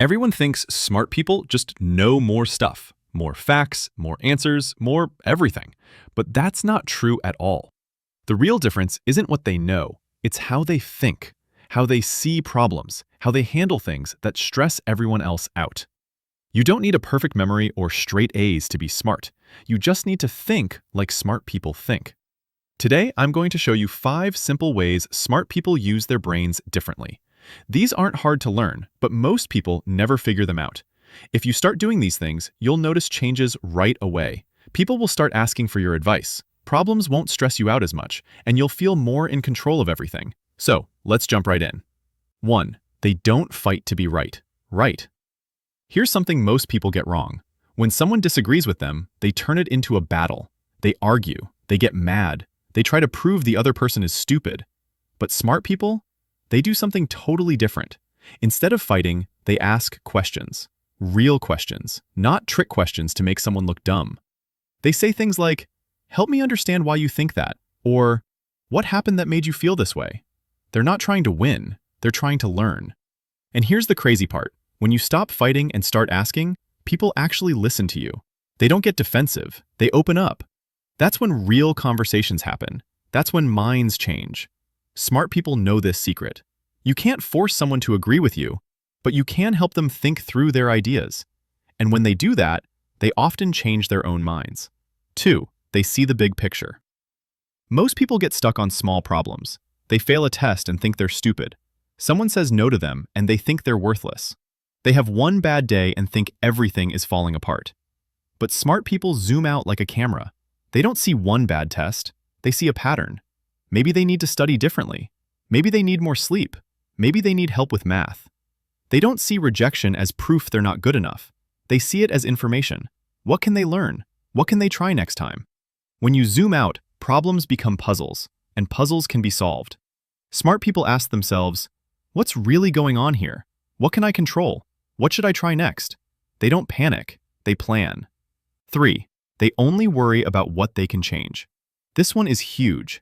Everyone thinks smart people just know more stuff, more facts, more answers, more everything. But that's not true at all. The real difference isn't what they know, it's how they think, how they see problems, how they handle things that stress everyone else out. You don't need a perfect memory or straight A's to be smart. You just need to think like smart people think. Today, I'm going to show you 5 simple ways smart people use their brains differently. These aren't hard to learn, but most people never figure them out. If you start doing these things, you'll notice changes right away. People will start asking for your advice. Problems won't stress you out as much, and you'll feel more in control of everything. So, let's jump right in. 1. They don't fight to be right. Right. Here's something most people get wrong. When someone disagrees with them, they turn it into a battle. They argue. They get mad. They try to prove the other person is stupid. But smart people? They do something totally different. Instead of fighting, they ask questions. Real questions, not trick questions to make someone look dumb. They say things like, "Help me understand why you think that," or "What happened that made you feel this way?" They're not trying to win, they're trying to learn. And here's the crazy part. When you stop fighting and start asking, people actually listen to you. They don't get defensive, they open up. That's when real conversations happen. That's when minds change. Smart people know this secret. You can't force someone to agree with you, but you can help them think through their ideas. And when they do that, they often change their own minds. 2. They see the big picture. Most people get stuck on small problems. They fail a test and think they're stupid. Someone says no to them and they think they're worthless. They have one bad day and think everything is falling apart. But smart people zoom out like a camera. They don't see one bad test, they see a pattern. Maybe they need to study differently. Maybe they need more sleep. Maybe they need help with math. They don't see rejection as proof they're not good enough. They see it as information. What can they learn? What can they try next time? When you zoom out, problems become puzzles, and puzzles can be solved. Smart people ask themselves, what's really going on here? What can I control? What should I try next? They don't panic, they plan. 3. They only worry about what they can change. This one is huge.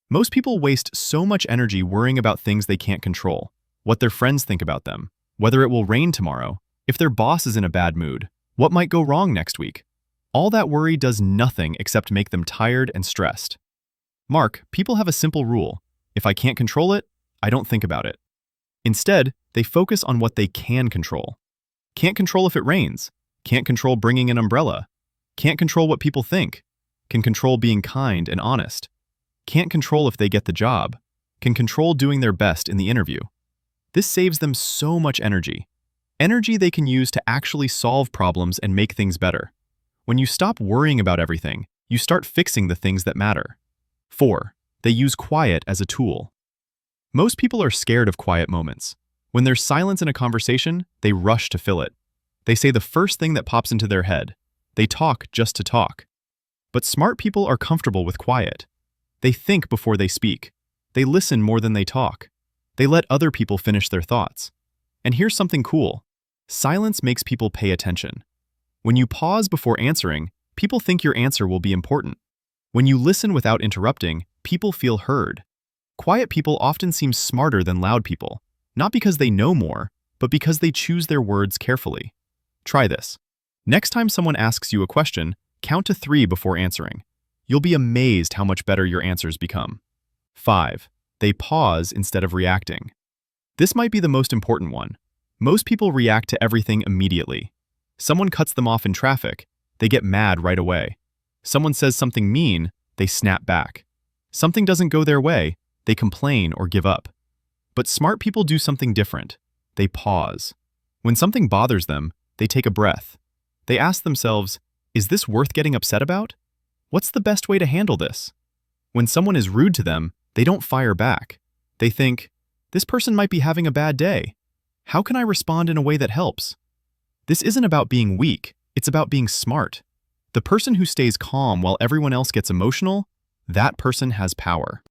Most people waste so much energy worrying about things they can't control, what their friends think about them, whether it will rain tomorrow, if their boss is in a bad mood, what might go wrong next week. All that worry does nothing except make them tired and stressed. People have a simple rule. If I can't control it, I don't think about it. Instead, they focus on what they can control. Can't control if it rains. Can't control bringing an umbrella. Can't control what people think. Can control being kind and honest. Can't control if they get the job. Can control doing their best in the interview. This saves them so much energy. Energy they can use to actually solve problems and make things better. When you stop worrying about everything, you start fixing the things that matter. 4. They use quiet as a tool. Most people are scared of quiet moments. When there's silence in a conversation, they rush to fill it. They say the first thing that pops into their head. They talk just to talk. But smart people are comfortable with quiet. They think before they speak. They listen more than they talk. They let other people finish their thoughts. And here's something cool. Silence makes people pay attention. When you pause before answering, people think your answer will be important. When you listen without interrupting, people feel heard. Quiet people often seem smarter than loud people, not because they know more, but because they choose their words carefully. Try this. Next time someone asks you a question, count to 3 before answering. You'll be amazed how much better your answers become. 5. They pause instead of reacting. This might be the most important one. Most people react to everything immediately. Someone cuts them off in traffic, they get mad right away. Someone says something mean, they snap back. Something doesn't go their way, they complain or give up. But smart people do something different. They pause. When something bothers them, they take a breath. They ask themselves, is this worth getting upset about? What's the best way to handle this? When someone is rude to them, they don't fire back. They think, this person might be having a bad day. How can I respond in a way that helps? This isn't about being weak, it's about being smart. The person who stays calm while everyone else gets emotional, that person has power.